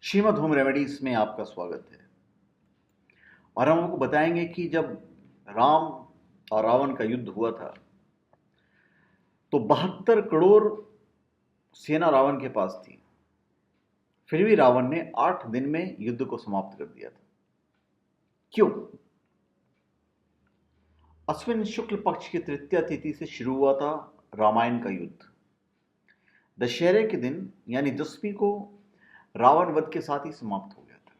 Shrimad home remedies में आपका स्वागत है। और हम आपको बताएंगे कि जब राम और रावण का युद्ध हुआ था तो 72 करोड़ सेना रावण के पास थी। फिर भी रावण ने 8 दिन में युद्ध को समाप्त कर दिया था। क्यों? अश्विन शुक्ल पक्ष की तृतीया तिथि से शुरू हुआ था रामायण का युद्ध। दशहरे के दिन यानी 10वीं को रावण वध के साथ ही समाप्त हो गया था।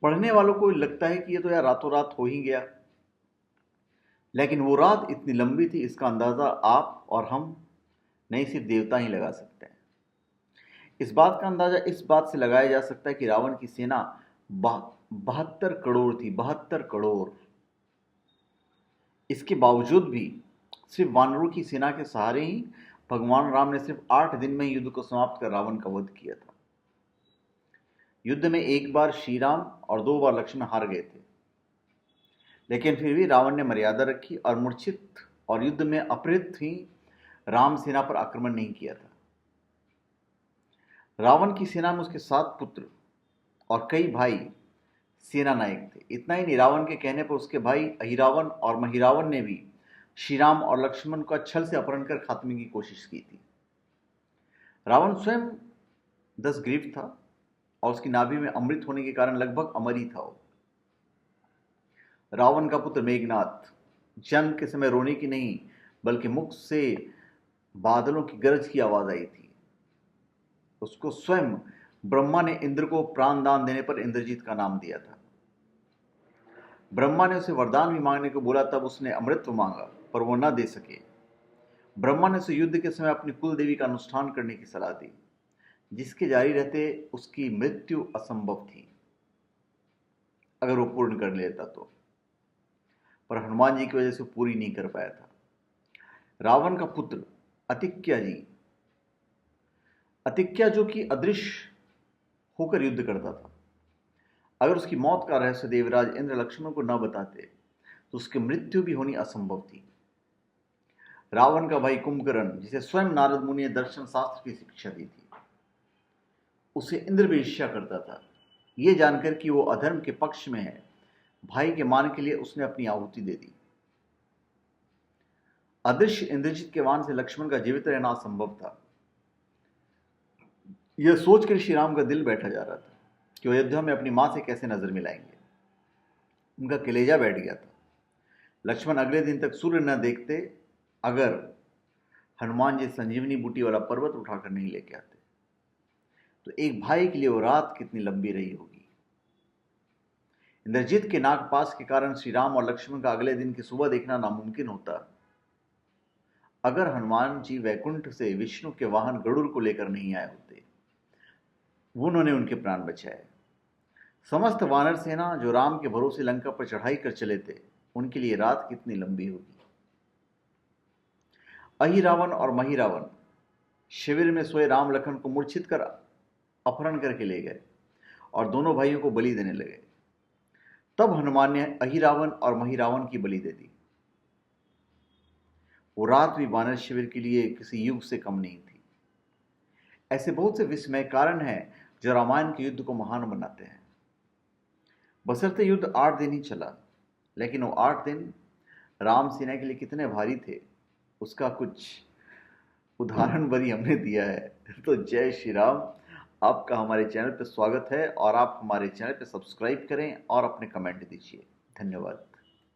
पढ़ने वालों को लगता है कि ये तो यार रातों रात हो ही गया, लेकिन वो रात इतनी लंबी थी इसका अंदाजा आप और हम नहीं, सिर्फ देवता ही लगा सकते हैं। इस बात का अंदाजा इस बात से लगाया जा सकता है कि रावण की सेना 72 करोड़ थी। 72 करोड़। इसके बावजूद भी सिर्फ वानरों की सेना के सहारे ही भगवान राम ने सिर्फ 8 दिन में युद्ध को समाप्त कर रावण का वध किया था। युद्ध में एक बार श्री राम और 2 बार लक्ष्मण हार गए थे, लेकिन फिर भी रावण ने मर्यादा रखी और मूर्छित और युद्ध में अपहृत ही राम सेना पर आक्रमण नहीं किया था। रावण की सेना में उसके 7 पुत्र और कई भाई सेना नायक थे। इतना ही नहीं, रावण के कहने पर उसके भाई अहिरावण और महिरावण ने भी श्री राम और लक्ष्मण का छल से अपहरण कर खात्मे की कोशिश की थी। रावण स्वयं 10 ग्रीव था और उसकी नाभि में अमृत होने के कारण लगभग अमर ही था। रावण का पुत्र मेघनाथ जन्म के समय रोने की नहीं बल्कि मुख से बादलों की गरज की आवाज आई थी। उसको स्वयं ब्रह्मा ने इंद्र को प्राण दान देने पर इंद्रजीत का नाम दिया था। ब्रह्मा ने उसे वरदान भी मांगने को बोला, तब उसने अमृत मांगा पर वो न दे सके। ब्रह्मा ने उसे युद्ध के समय अपनी कुल देवी का अनुष्ठान करने की सलाह दी, जिसके जारी रहते उसकी मृत्यु असंभव थी अगर वो पूर्ण कर लेता तो, पर हनुमान जी की वजह से पूरी नहीं कर पाया था। रावण का पुत्र अतिक्या जो कि अदृश्य होकर युद्ध करता था, अगर उसकी मौत का रहस्य देवराज इंद्र लक्ष्मण को न बताते तो उसकी मृत्यु भी होनी असंभव थी। रावण का भाई कुंभकर्ण, जिसे स्वयं नारद मुनि ने दर्शन शास्त्र की शिक्षा दी थी, उसे इंद्र भी ईर्ष्या करता था। यह जानकर कि वो अधर्म के पक्ष में है, भाई के मान के लिए उसने अपनी आहुति दे दी। अदृश्य इंद्रजीत के वाण से लक्ष्मण का जीवित रहना असंभव था। यह सोचकर श्री राम का दिल बैठा जा रहा था कि अयोध्या में अपनी मां से कैसे नजर मिलाएंगे। उनका कलेजा बैठ गया था। लक्ष्मण अगले दिन तक सूर्य न देखते अगर हनुमान जी संजीवनी बूटी वाला पर्वत उठाकर नहीं लेके आते। तो एक भाई के लिए वो रात कितनी लंबी रही होगी। इंद्रजीत के नागपाश के कारण श्री राम और लक्ष्मण का अगले दिन की सुबह देखना नामुमकिन होता। अगर हनुमान जी वैकुंठ से विष्णु के वाहन गरुड़ को लेकर नहीं आए होते, उन्होंने उनके प्राण बचाए। समस्त वानर सेना जो राम के भरोसे लंका पर चढ़ाई कर चले थे, उनके लिए रात कितनी लंबी होगी। अहिरावण और महिरावण शिविर में सोए राम लखन को मूर्छित कर अपहरण करके ले गए और दोनों भाइयों को बलि देने लगे। तब हनुमान ने अहिरावण और महिरावण की बलि दे दी। वो रात भी वानर शिविर के लिए किसी युग से कम नहीं थी। ऐसे बहुत से विस्मय कारण हैं जो रामायण के युद्ध को महान बनाते हैं। बशर्ते युद्ध 8 दिन ही चला, लेकिन वो 8 दिन राम सेना के लिए कितने भारी थे उसका कुछ उदाहरण भरी हमने दिया है। तो जय श्री राम। आपका हमारे चैनल पर स्वागत है और आप हमारे चैनल पर सब्सक्राइब करें और अपने कमेंट दीजिए। धन्यवाद।